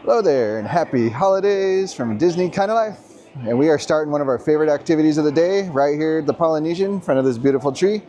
Hello there and happy holidays from Disney Kind of Life. And we are starting one of our favorite activities of the day right here at the Polynesian in front of this beautiful tree.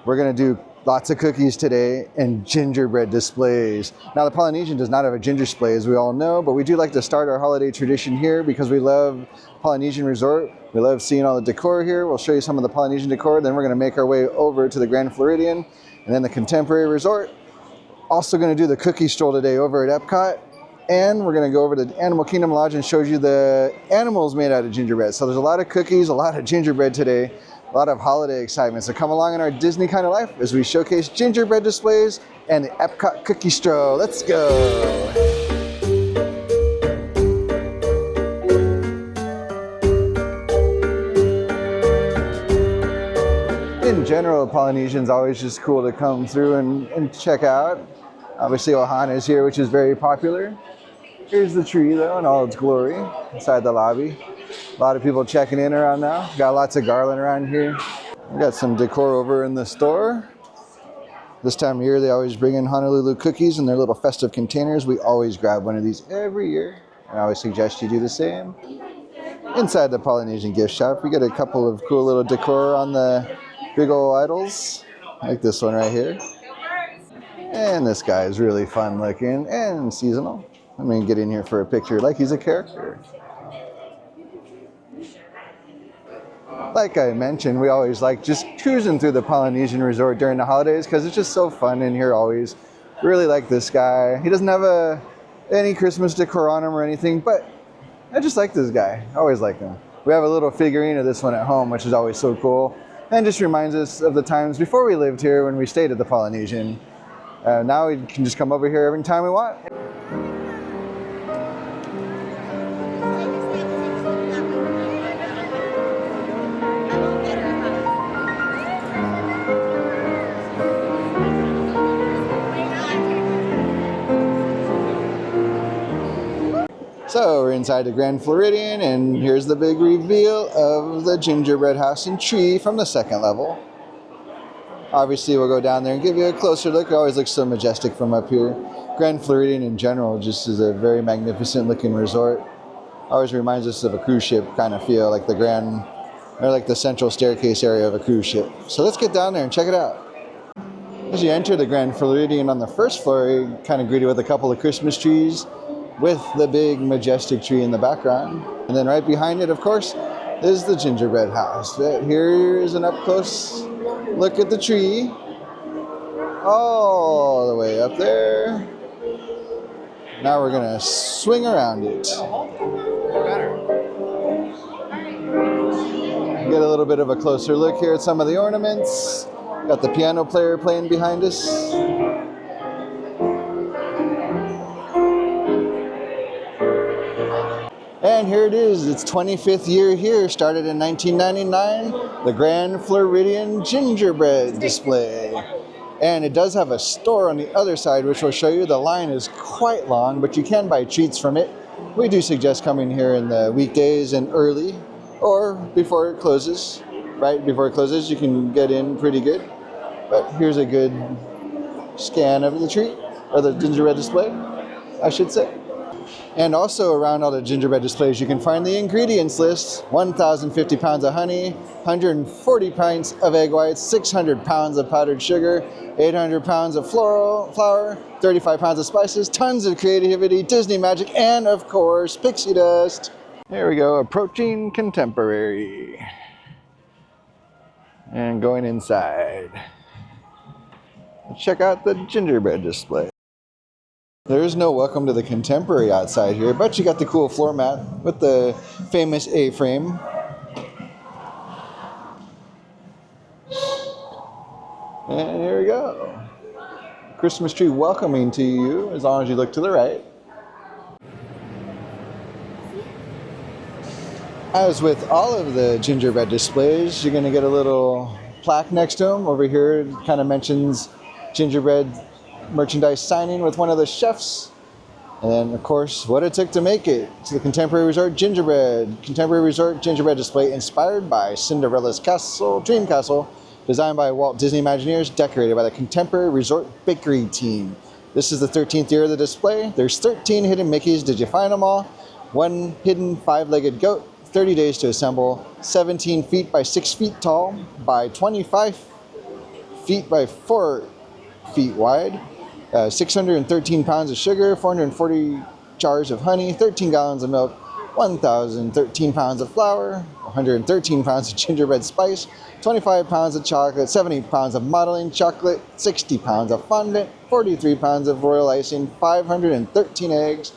We're going to do lots of cookies today and gingerbread displays. Now the Polynesian does not have a ginger display as we all know, but we do like to start our holiday tradition here because we love Polynesian Resort. We love seeing all the decor here. We'll show you some of the Polynesian decor. Then we're going to make our way over to the Grand Floridian and then the Contemporary Resort. Also going to do the Cookie Stroll today over at EPCOT. And we're going to go over to the Animal Kingdom Lodge and show you the animals made out of gingerbread. So there's a lot of cookies, a lot of gingerbread today, a lot of holiday excitement. So come along in our Disney Kind of Life as we showcase gingerbread displays and the EPCOT Cookie Stroll. Let's go. In general, Polynesian's always just cool to come through and check out. Obviously, Ohana is here, which is very popular. Here's the tree, though, in all its glory inside the lobby. A lot of people checking in around now. Got lots of garland around here. We got some decor over in the store. This time of year, they always bring in Honolulu cookies in their little festive containers. We always grab one of these every year. I always suggest you do the same. Inside the Polynesian gift shop, we got a couple of cool little decor on the big old idols, like this one right here. And this guy is really fun looking and seasonal. I mean, get in here for a picture like he's a character. Like I mentioned, we always like just cruising through the Polynesian Resort during the holidays because it's just so fun in here always. Really like this guy. He doesn't have any Christmas decor on him or anything, but I just like this guy. I always like him. We have a little figurine of this one at home, which is always so cool. And just reminds us of the times before we lived here when we stayed at the Polynesian. Now we can just come over here every time we want. So we're inside the Grand Floridian, and here's the big reveal of the gingerbread house and tree from the second level. Obviously, we'll go down there and give you a closer look. It always looks so majestic from up here. Grand Floridian in general just is a very magnificent looking resort. Always reminds us of a cruise ship kind of feel, like the central staircase area of a cruise ship. So let's get down there and check it out. As you enter the Grand Floridian on the first floor, you're kind of greeted with a couple of Christmas trees with the big majestic tree in the background. And then right behind it, of course, is the gingerbread house. Here is an up-close look at the tree, all the way up there. Now we're gonna swing around it. Get a little bit of a closer look here at some of the ornaments. Got the piano player playing behind us. And here it is, its 25th year here, started in 1999, the Grand Floridian Gingerbread Display. And it does have a store on the other side, which we'll show you. The line is quite long, but you can buy treats from it. We do suggest coming here in the weekdays and early, or before it closes. Right before it closes, you can get in pretty good. But here's a good scan of the treat, or the gingerbread display, I should say. And also around all the gingerbread displays, you can find the ingredients list. 1,050 pounds of honey, 140 pints of egg whites, 600 pounds of powdered sugar, 800 pounds of flour, 35 pounds of spices, tons of creativity, Disney magic, and of course, pixie dust. There we go, approaching Contemporary. And going inside. Let's check out the gingerbread display. There is no welcome to the Contemporary outside here, but you got the cool floor mat with the famous A-frame. And here we go. Christmas tree welcoming to you as long as you look to the right. As with all of the gingerbread displays, you're going to get a little plaque next to them. Over here, it kind of mentions gingerbread merchandise signing with one of the chefs. And then, of course, what it took to make it. It's the Contemporary Resort Gingerbread Display inspired by Cinderella's Castle, Dream Castle, designed by Walt Disney Imagineers, decorated by the Contemporary Resort Bakery team. This is the 13th year of the display. There's 13 hidden Mickeys. Did you find them all? One hidden 5-legged goat, 30 days to assemble, 17 feet by 6 feet tall by 25 feet by 4 feet wide, 613 pounds of sugar, 440 jars of honey, 13 gallons of milk, 1,013 pounds of flour, 113 pounds of gingerbread spice, 25 pounds of chocolate, 70 pounds of modeling chocolate, 60 pounds of fondant, 43 pounds of royal icing, 513 eggs,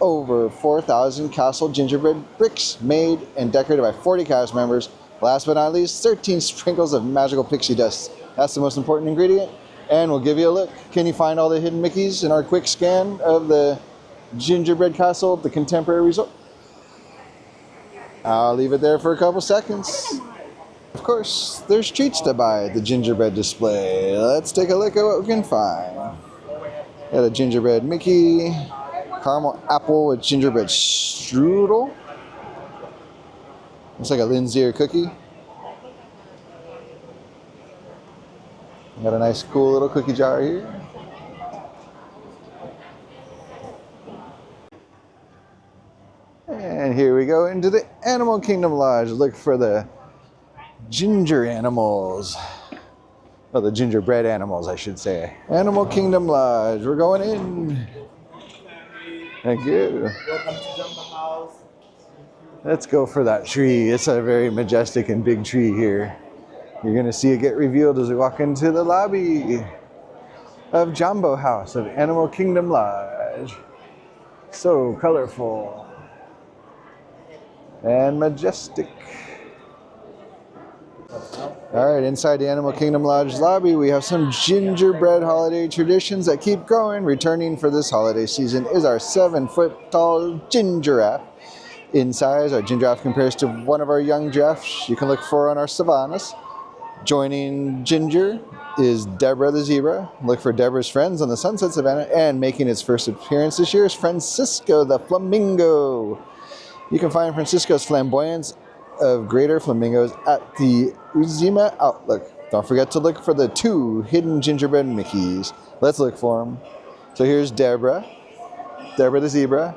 over 4,000 castle gingerbread bricks made and decorated by 40 cast members. Last but not least, 13 sprinkles of magical pixie dust. That's the most important ingredient. And we'll give you a look. Can you find all the hidden Mickeys in our quick scan of the gingerbread castle at the Contemporary Resort? I'll leave it there for a couple seconds. Of course, there's treats to buy at the gingerbread display. Let's take a look at what we can find. Got a gingerbread Mickey, caramel apple with gingerbread strudel. Looks like a Lindsay or cookie. Got a nice cool little cookie jar here. And here we go into the Animal Kingdom Lodge. Look for the ginger animals. Well, the gingerbread animals, I should say. Animal Kingdom Lodge. We're going in. Thank you. Welcome to Jumbo House. Let's go for that tree. It's a very majestic and big tree here. You're going to see it get revealed as we walk into the lobby of Jumbo House of Animal Kingdom Lodge. So colorful and majestic. All right, inside the Animal Kingdom Lodge lobby, we have some gingerbread holiday traditions that keep growing. Returning for this holiday season is our 7-foot tall Gingiraffe. In size, our Gingiraffe compares to one of our young giraffes you can look for on our savannas. Joining Ginger is Deborah the zebra. Look for Deborah's friends on the Sunset Savannah, and making its first appearance this year is Francisco the flamingo. You can find Francisco's flamboyance of greater flamingos at the Uzima Outlook. Don't forget to look for the 2 hidden gingerbread Mickeys. Let's look for them. So here's Deborah the zebra,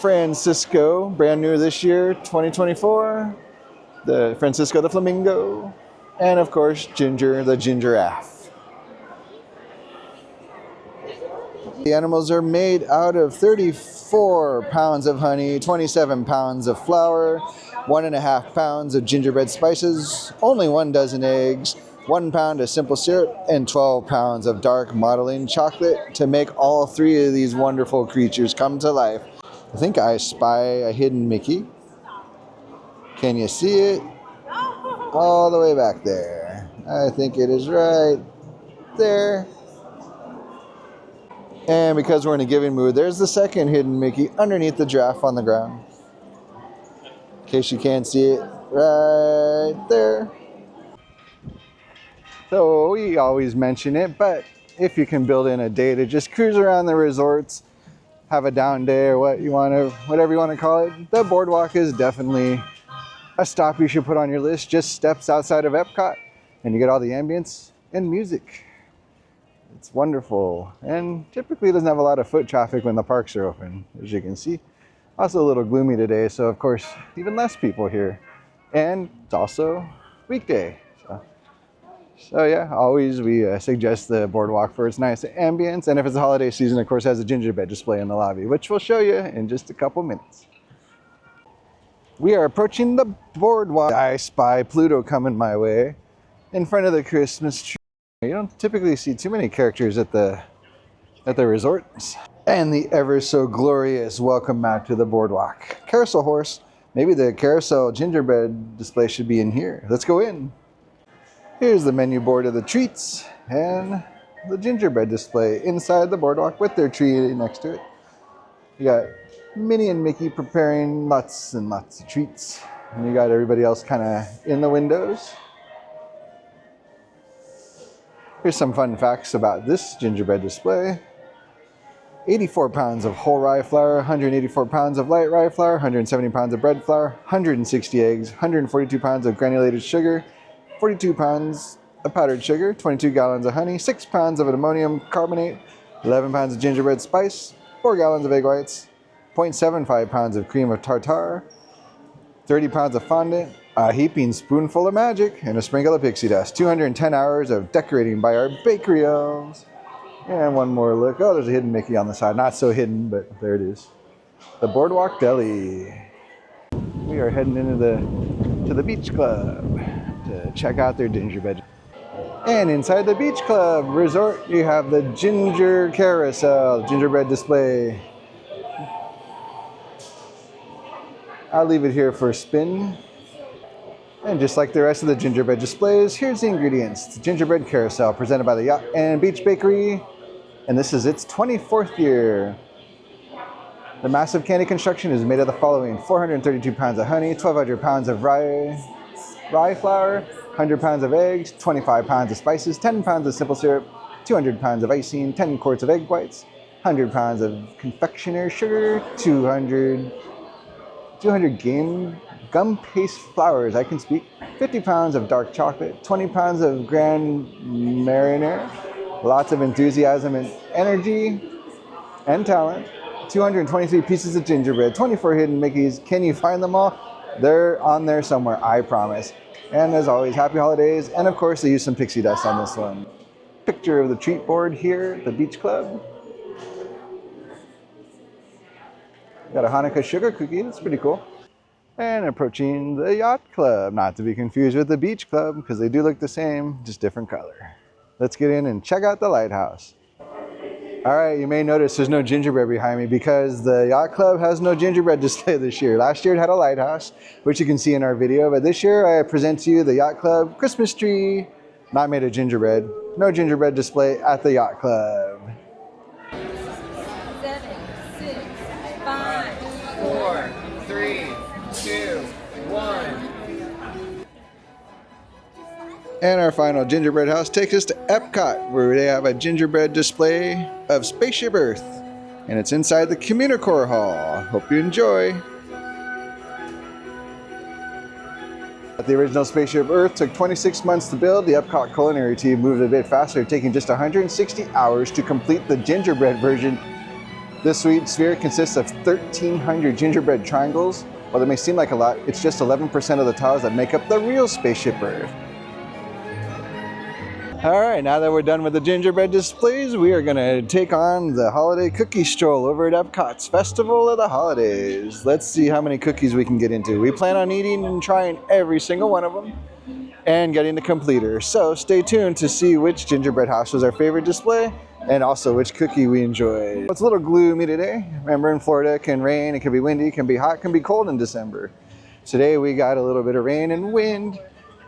Francisco, brand new this year, 2024, the Francisco the flamingo, and of course Ginger the Gingiraffe. The animals are made out of 34 pounds of honey, 27 pounds of flour, 1.5 pounds of gingerbread spices, only 1 dozen eggs, 1 pound of simple syrup, and 12 pounds of dark modeling chocolate to make all 3 of these wonderful creatures come to life. I think I spy a hidden Mickey. Can you see it? All the way back there. I think it is right there. And because we're in a giving mood, there's the second hidden Mickey underneath the giraffe on the ground. In case you can't see it, right there. So we always mention it, but if you can build in a day to just cruise around the resorts, have a down day or whatever you want to call it, the boardwalk is definitely a stop you should put on your list. Just steps outside of EPCOT and you get all the ambience and music. It's wonderful, and typically doesn't have a lot of foot traffic when the parks are open, as you can see. Also a little gloomy today, so of course even less people here, and it's also weekday. So yeah, always we suggest the boardwalk for its nice ambience, and if it's a holiday season, of course, has a gingerbread display in the lobby, which we'll show you in just a couple minutes. We are approaching the boardwalk. I spy Pluto coming my way in front of the Christmas tree. You don't typically see too many characters at the resorts. And the ever so glorious welcome mat to the boardwalk. Carousel horse. Maybe the carousel gingerbread display should be in here. Let's go in. Here's the menu board of the treats and the gingerbread display inside the boardwalk with their tree next to it. You got Minnie and Mickey preparing lots and lots of treats. And you got everybody else kind of in the windows. Here's some fun facts about this gingerbread display. 84 pounds of whole rye flour, 184 pounds of light rye flour, 170 pounds of bread flour, 160 eggs, 142 pounds of granulated sugar, 42 pounds of powdered sugar, 22 gallons of honey, 6 pounds of ammonium carbonate, 11 pounds of gingerbread spice, 4 gallons of egg whites, 0.75 pounds of cream of tartar, 30 pounds of fondant, a heaping spoonful of magic, and a sprinkle of pixie dust. 210 hours of decorating by our bakery elves. And one more look. Oh, there's a hidden Mickey on the side. Not so hidden, but there it is. The Boardwalk Deli. We are heading into the beach club to check out their gingerbread. And inside the beach club resort, you have the ginger carousel, gingerbread display. I'll leave it here for a spin. And just like the rest of the gingerbread displays, here's the ingredients. The gingerbread carousel presented by the Yacht and Beach Bakery. And this is its 24th year. The massive candy construction is made of the following: 432 pounds of honey, 1,200 pounds of rye flour, 100 pounds of eggs, 25 pounds of spices, 10 pounds of simple syrup, 200 pounds of icing, 10 quarts of egg whites, 100 pounds of confectioner sugar, 200 gum paste flours, I can speak, 50 pounds of dark chocolate, 20 pounds of Grand Marnier, lots of enthusiasm and energy and talent, 223 pieces of gingerbread, 24 hidden Mickeys. Can you find them all? They're on there somewhere, I promise. And as always, happy holidays. And of course, they use some pixie dust on this one. Picture of the treat board here at the beach club. Got a Hanukkah sugar cookie, that's pretty cool. And approaching the yacht club, not to be confused with the beach club, because they do look the same, just different color. Let's get in and check out the lighthouse. All right, you may notice there's no gingerbread behind me because the yacht club has no gingerbread display this year. Last year it had a lighthouse, which you can see in our video, but this year I present to you the yacht club Christmas tree, not made of gingerbread. No gingerbread display at the yacht club. 7, 6, 5, 4, 3, 2, 1. And our final gingerbread house takes us to EPCOT, where they have a gingerbread display of Spaceship Earth. And it's inside the Communicore Hall. Hope you enjoy. The original Spaceship Earth took 26 months to build. The EPCOT culinary team moved a bit faster, taking just 160 hours to complete the gingerbread version. This sweet sphere consists of 1,300 gingerbread triangles. While it may seem like a lot, it's just 11% of the tiles that make up the real Spaceship Earth. All right, now that we're done with the gingerbread displays, we are gonna take on the holiday cookie stroll over at EPCOT's Festival of the Holidays. Let's see how many cookies we can get into. We plan on eating and trying every single one of them and getting the completer. So stay tuned to see which gingerbread house was our favorite display and also which cookie we enjoyed. It's a little gloomy today. Remember, in Florida it can rain, it can be windy, it can be hot, it can be cold in December. Today we got a little bit of rain and wind.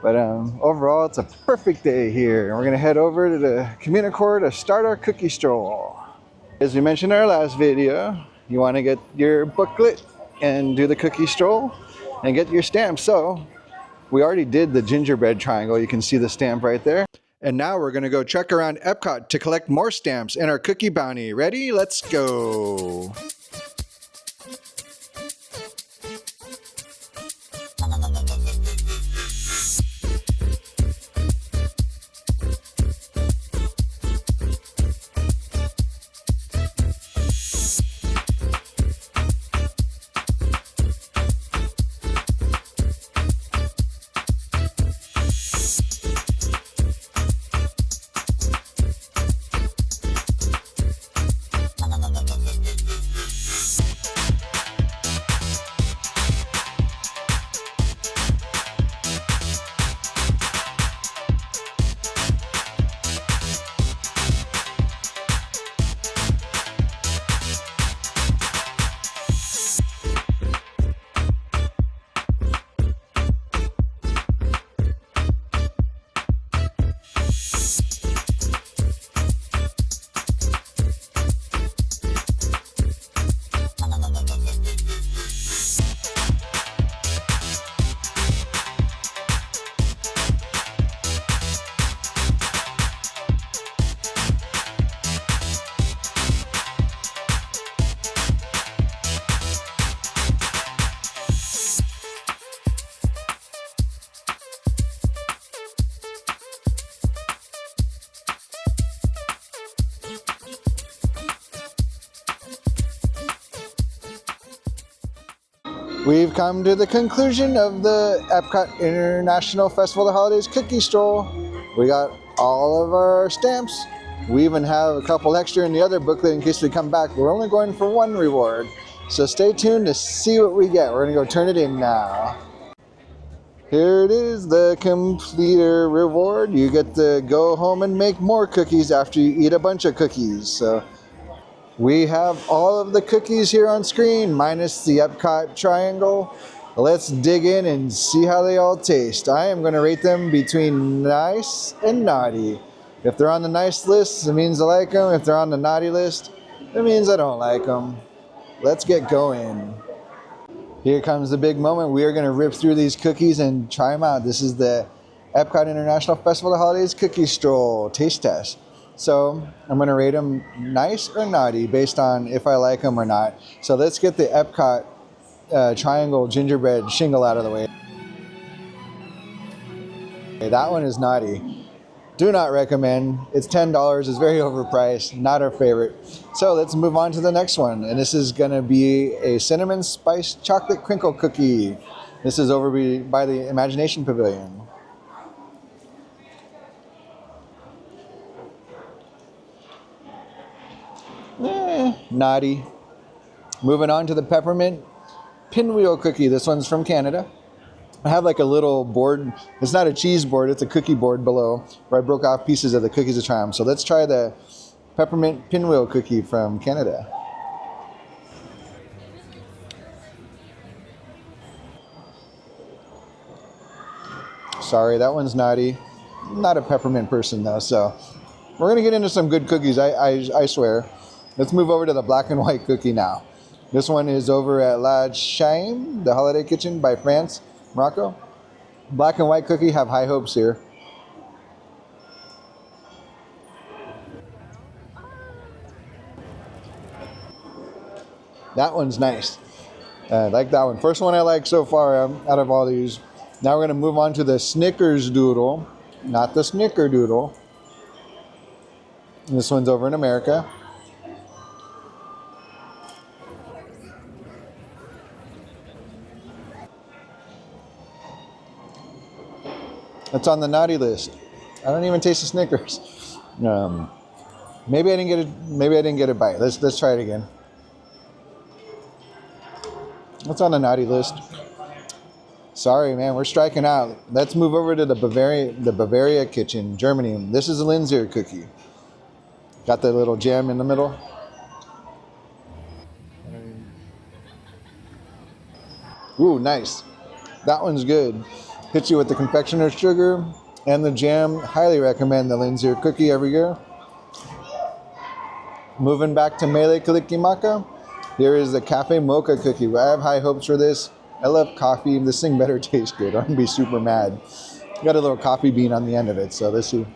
But overall, it's a perfect day here. And we're gonna head over to the Communicore to start our cookie stroll. As we mentioned in our last video, you wanna get your booklet and do the cookie stroll and get your stamp. So we already did the gingerbread triangle. You can see the stamp right there. And now we're gonna go trek around EPCOT to collect more stamps and our cookie bounty. Ready? Let's go. We've come to the conclusion of the EPCOT International Festival of the Holidays Cookie Stroll. We got all of our stamps. We even have a couple extra in the other booklet in case we come back. We're only going for one reward. So stay tuned to see what we get. We're gonna go turn it in now. Here it is, the completer reward. You get to go home and make more cookies after you eat a bunch of cookies. So we have all of the cookies here on screen, minus the EPCOT triangle. Let's dig in and see how they all taste. I am gonna rate them between nice and naughty. If they're on the nice list, it means I like them. If they're on the naughty list, it means I don't like them. Let's get going. Here comes the big moment. We are going to rip through these cookies and try them out. This is the EPCOT International Festival of the Holidays Cookie Stroll taste test. So I'm going to rate them nice or naughty based on if I like them or not. So let's get the EPCOT triangle gingerbread shingle out of the way. Okay, that one is naughty. Do not recommend. It's $10. It's very overpriced. Not our favorite. So let's move on to the next one. And this is going to be a cinnamon spice chocolate crinkle cookie. This is over by the Imagination Pavilion. Naughty. Moving on to the peppermint pinwheel cookie. This one's from Canada. I have like a little board. It's not a cheese board, it's a cookie board below where I broke off pieces of the cookies to try them. So let's try the peppermint pinwheel cookie from Canada. Sorry, that one's naughty. Not a peppermint person though, so we're gonna get into some good cookies, I swear. Let's move over to the black and white cookie now. This one is over at La Chaîne, the Holiday Kitchen by France. Morocco. Black and white cookie, have high hopes here. That one's nice. I like that one. First one I like so far out of all these. Now we're going to move on to the Snickers doodle, not the Snickerdoodle. This one's over in America. It's on the naughty list. I don't even taste the Snickers. Maybe I didn't get it. Maybe I didn't get a bite. Let's try it again. It's on the naughty list. Sorry, man, we're striking out. Let's move over to the Bavaria Kitchen, Germany. This is a Linzer cookie. Got the little gem in the middle. Ooh, nice. That one's good. Hits you with the confectioner's sugar and the jam. Highly recommend the Linzer cookie every year. Moving back to Mele Kalikimaka, here is the Cafe Mocha cookie. I have high hopes for this. I love coffee. This thing better taste good. I'm gonna be super mad. Got a little coffee bean on the end of it, so let's see.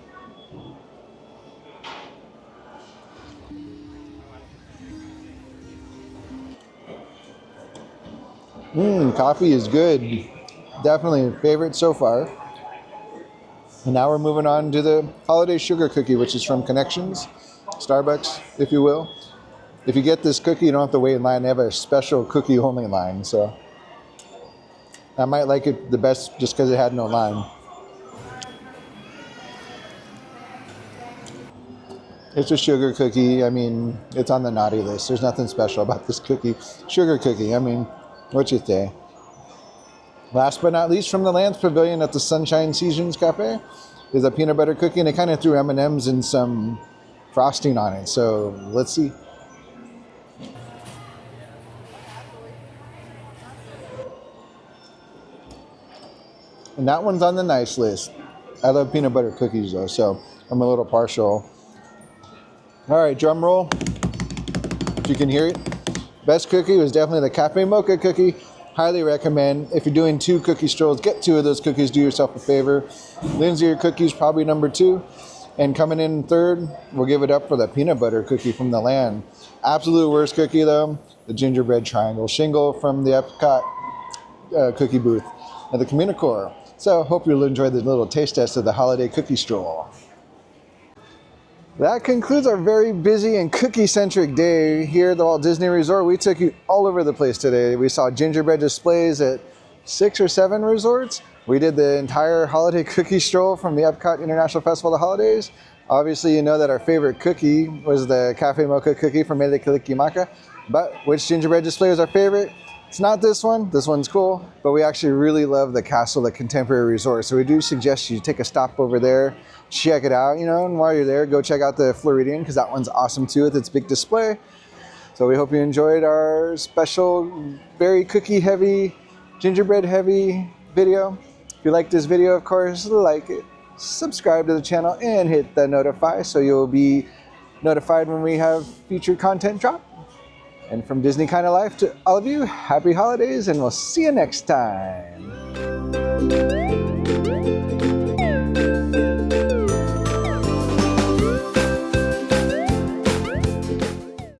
Coffee is good. Definitely a favorite so far. And now we're moving on to the holiday sugar cookie, which is from Connections, Starbucks, if you will. If you get this cookie, you don't have to wait in line. They have a special cookie only line, so I might like it the best just because it had no line. It's a sugar cookie. I mean, it's on the naughty list. There's nothing special about this cookie. Sugar cookie, I mean, what you say? Last but not least, from the Lance Pavilion at the Sunshine Seasons Cafe is a peanut butter cookie, and they kind of threw M&Ms and some frosting on it. So let's see. And that one's on the nice list. I love peanut butter cookies though, so I'm a little partial. All right, drum roll. If you can hear it. Best cookie was definitely the Cafe Mocha cookie. Highly recommend. If you're doing 2 cookie strolls, get 2 of those cookies. Do yourself a favor. Lindsay, your cookie's probably number 2. And coming in third, we'll give it up for the peanut butter cookie from the land. Absolute worst cookie though, the gingerbread triangle shingle from the EPCOT cookie booth at the Communicore. So hope you'll enjoy the little taste test of the holiday cookie stroll. That concludes our very busy and cookie-centric day here at the Walt Disney Resort. We took you all over the place today. We saw gingerbread displays at 6 or 7 resorts. We did the entire holiday cookie stroll from the EPCOT International Festival of the Holidays. Obviously, you know that our favorite cookie was the Cafe Mocha cookie from Mele Kalikimaka. But which gingerbread display was our favorite? It's not this one. This one's cool. But we actually really love the Castle at Contemporary Resort. So we do suggest you take a stop over there, check it out, you know, and while you're there, go check out the Floridian because that one's awesome too with its big display. So we hope you enjoyed our special, very cookie-heavy, gingerbread-heavy video. If you like this video, of course, like it, subscribe to the channel, and hit the notify so you'll be notified when we have future content drop. And from Disney Kind of Life to all of you, happy holidays, and we'll see you next time.